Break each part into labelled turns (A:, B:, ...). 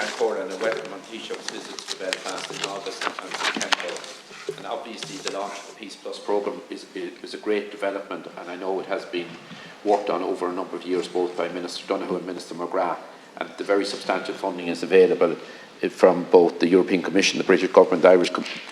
A: Cancora, and I welcome on Taoiseach's visits to Belfast in August and September. And obviously the launch of the Peace Plus programme is a great development, and I know it has been worked on over a number of years, both by Minister Donoghue and Minister McGrath, and the very substantial funding is available from both the European Commission, the British Government, the Irish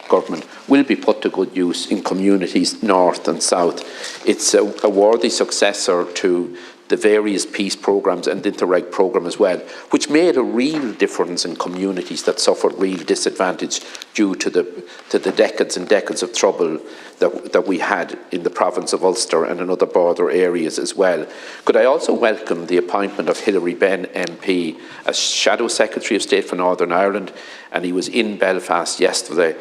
A: Government, will be put to good use in communities north and south. It's a worthy successor to the various peace programmes and Interreg programme as well, which made a real difference in communities that suffered real disadvantage due to the decades and decades of trouble that we had in the province of Ulster and in other border areas as well. Could I also welcome the appointment of Hilary Benn MP as Shadow Secretary of State for Northern Ireland, and he was in Belfast yesterday.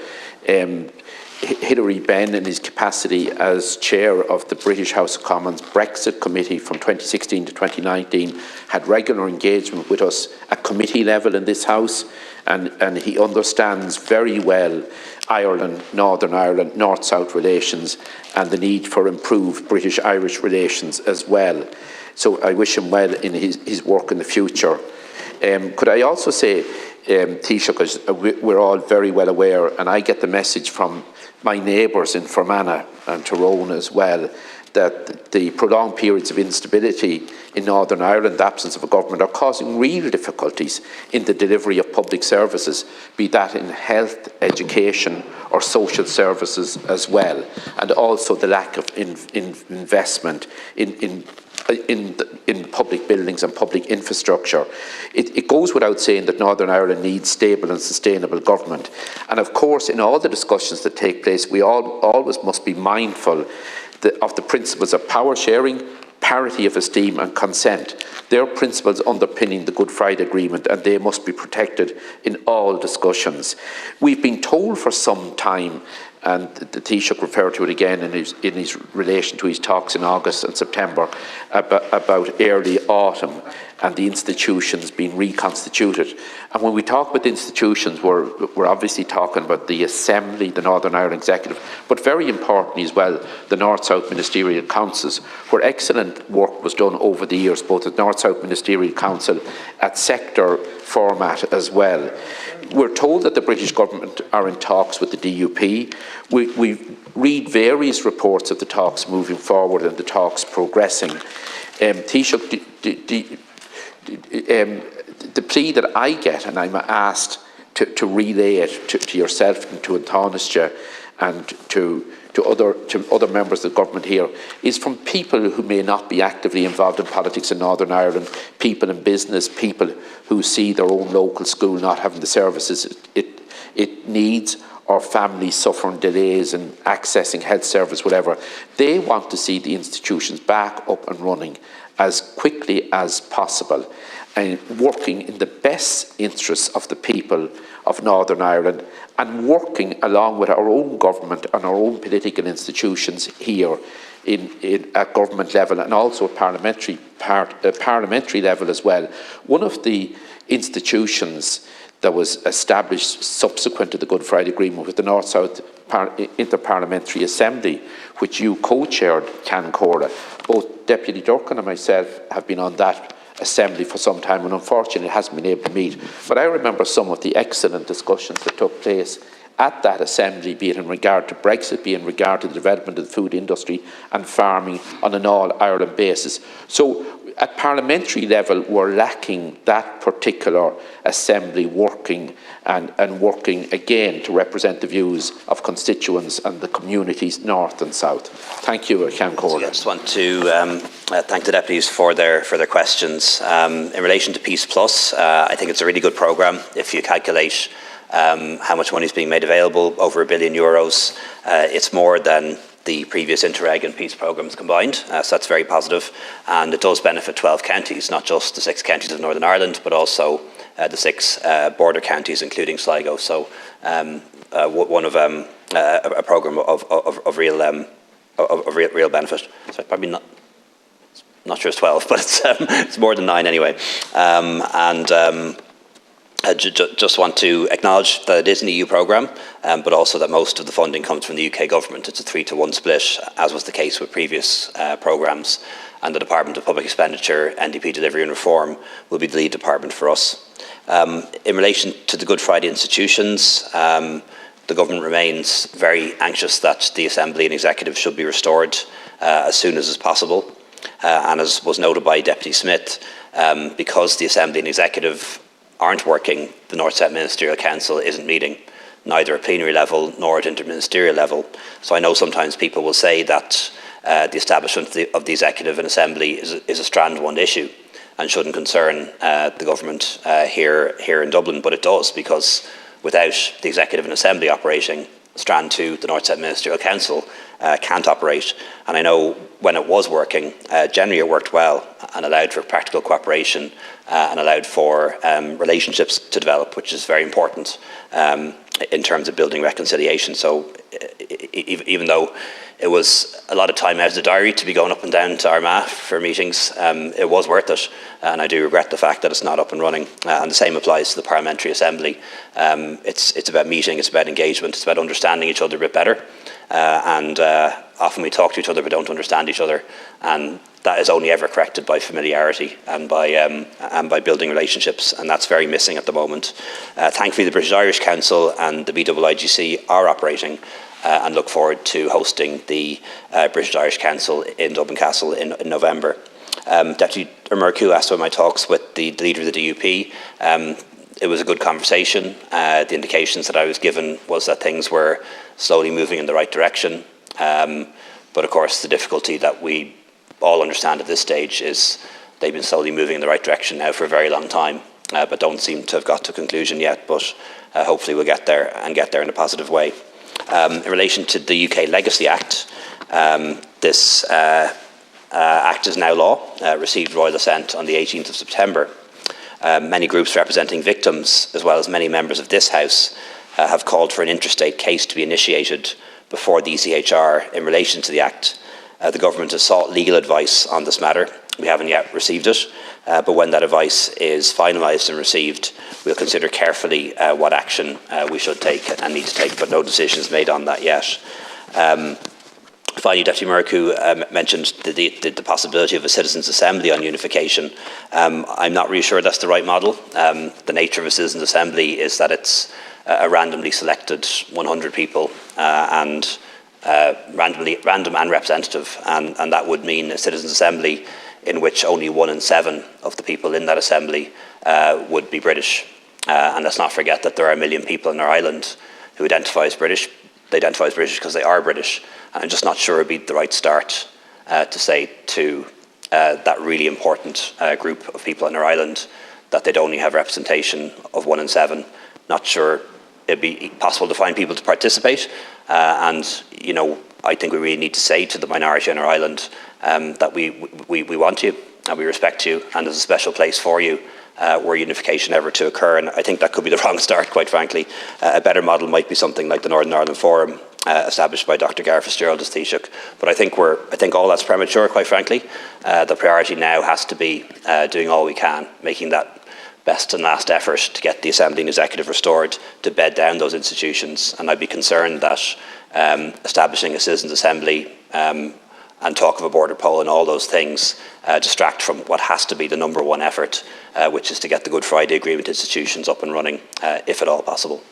A: Hilary Benn, in his capacity as chair of the British House of Commons Brexit Committee from 2016 to 2019, had regular engagement with us at committee level in this House, and he understands very well Ireland, Northern Ireland, North-South relations, and the need for improved British-Irish relations as well. So I wish him well in his work in the future. Could I also say, Taoiseach, we're all very well aware, and I get the message from my neighbours in Fermanagh and Tyrone as well, that the prolonged periods of instability in Northern Ireland, the absence of a government, are causing real difficulties in the delivery of public services, be that in health, education or social services as well, and also the lack of investment in public buildings and public infrastructure. It goes without saying that Northern Ireland needs stable and sustainable government. And of course, in all the discussions that take place, we always must be mindful of the principles of power sharing, parity of esteem and consent. They're principles underpinning the Good Friday Agreement, and they must be protected in all discussions. We've been told for some time, and the Taoiseach referred to it again in his relation to his talks in August and September, about early autumn and the institutions being reconstituted. And when we talk about institutions, we're obviously talking about the Assembly, the Northern Ireland Executive, but very importantly as well, the North-South Ministerial Councils, where excellent work was done over the years, both at North-South Ministerial Council, at sector format as well. We're told that the British Government are in talks with the DUP. We read various reports of the talks moving forward and the talks progressing. Taoiseach, the plea that I get, and I'm asked to relay it to yourself and to Taoiseach and to other members of the government here, is from people who may not be actively involved in politics in Northern Ireland, people in business, people who see their own local school not having the services it needs, or families suffering delays in accessing health service, whatever. They want to see the institutions back up and running as quickly as possible and working in the best interests of the people of Northern Ireland, and working along with our own government and our own political institutions here at government level, and also at parliamentary level as well. One of the institutions that was established subsequent to the Good Friday Agreement with the North-South Inter-Parliamentary Assembly, which you co-chaired, Cancora. Both Deputy Durcan and myself have been on that assembly for some time, and unfortunately it hasn't been able to meet. But I remember some of the excellent discussions that took place at that assembly, be it in regard to Brexit, be it in regard to the development of the food industry and farming on an all-Ireland basis. So at parliamentary level, we're lacking that particular assembly working and working again to represent the views of constituents and the communities north and south. Thank you, Cancora.
B: I just want to thank the deputies for their questions. In relation to Peace Plus, I think it's a really good programme. If you calculate how much money is being made available, over €1 billion, it's more than the previous Interreg and Peace programmes combined, so that's very positive, and it does benefit 12 counties, not just the 6 counties of Northern Ireland, but also the 6 border counties, including Sligo. So one of a programme of real benefit. So probably not sure it's 12, but it's more than 9 anyway. I just want to acknowledge that it is an EU programme, but also that most of the funding comes from the UK government. It's a 3-to-1 split, as was the case with previous programmes, and the Department of Public Expenditure, NDP Delivery and Reform will be the lead department for us. In relation to the Good Friday institutions, the government remains very anxious that the Assembly and Executive should be restored as soon as is possible. And as was noted by Deputy Smith, because the Assembly and Executive aren't working, the North-South Ministerial Council isn't meeting, neither at plenary level nor at interministerial level. So I know sometimes people will say that the establishment of the Executive and Assembly is a Strand 1 issue and shouldn't concern the government here in Dublin, but it does, because without the Executive and Assembly operating, Strand 2, the North-South Ministerial Council, can't operate. And I know when it was working, generally it worked well and allowed for practical cooperation and allowed for relationships to develop, which is very important in terms of building reconciliation. So even though it was a lot of time out of the diary to be going up and down to Armagh for meetings, it was worth it, and I do regret the fact that it's not up and running. And the same applies to the Parliamentary Assembly. It's about meeting, it's about engagement, it's about understanding each other a bit better, and often we talk to each other but don't understand each other, and that is only ever corrected by familiarity and by building relationships, and that's very missing at the moment. Thankfully, the British Irish Council and the BIIGC are operating, and look forward to hosting the British Irish Council in Dublin Castle in November. Deputy Murku asked about my talks with the leader of the DUP. It was a good conversation. The indications that I was given was that things were slowly moving in the right direction. But of course, the difficulty that we all understand at this stage is they've been slowly moving in the right direction now for a very long time, but don't seem to have got to a conclusion yet. But hopefully we'll get there, and get there in a positive way. In relation to the UK Legacy Act, this Act is now law, received royal assent on the 18th of September. Many groups representing victims, as well as many members of this House, have called for an interstate case to be initiated before the ECHR in relation to the Act. The government has sought legal advice on this matter. We haven't yet received it, but when that advice is finalised and received, we'll consider carefully what action we should take and need to take, but no decisions made on that yet. Finally, Deputy Murku mentioned the possibility of a citizens' assembly on unification. I'm not really sure that's the right model. The nature of a citizens' assembly is that it's a randomly selected 100 people and random and representative, and that would mean a citizens' assembly in which only 1 in 7 of the people in that assembly would be British. And let's not forget that there are 1 million people in our island who identify as British. They identify as British because they are British. And I'm just not sure it would be the right start to say to that really important group of people in our island that they'd only have representation of 1 in 7. Not sure it'd be possible to find people to participate. And, you know, I think we really need to say to the minority in our island that we want you and we respect you, and there's a special place for you were unification ever to occur. And I think that could be the wrong start, quite frankly. A better model might be something like the Northern Ireland Forum, established by Dr. Gareth Fitzgerald as Taoiseach. But I think all that's premature, quite frankly. The priority now has to be doing all we can, making that best and last effort to get the Assembly and Executive restored, to bed down those institutions. And I'd be concerned that establishing a Citizens' Assembly and talk of a border poll and all those things distract from what has to be the #1 effort, which is to get the Good Friday Agreement institutions up and running, if at all possible.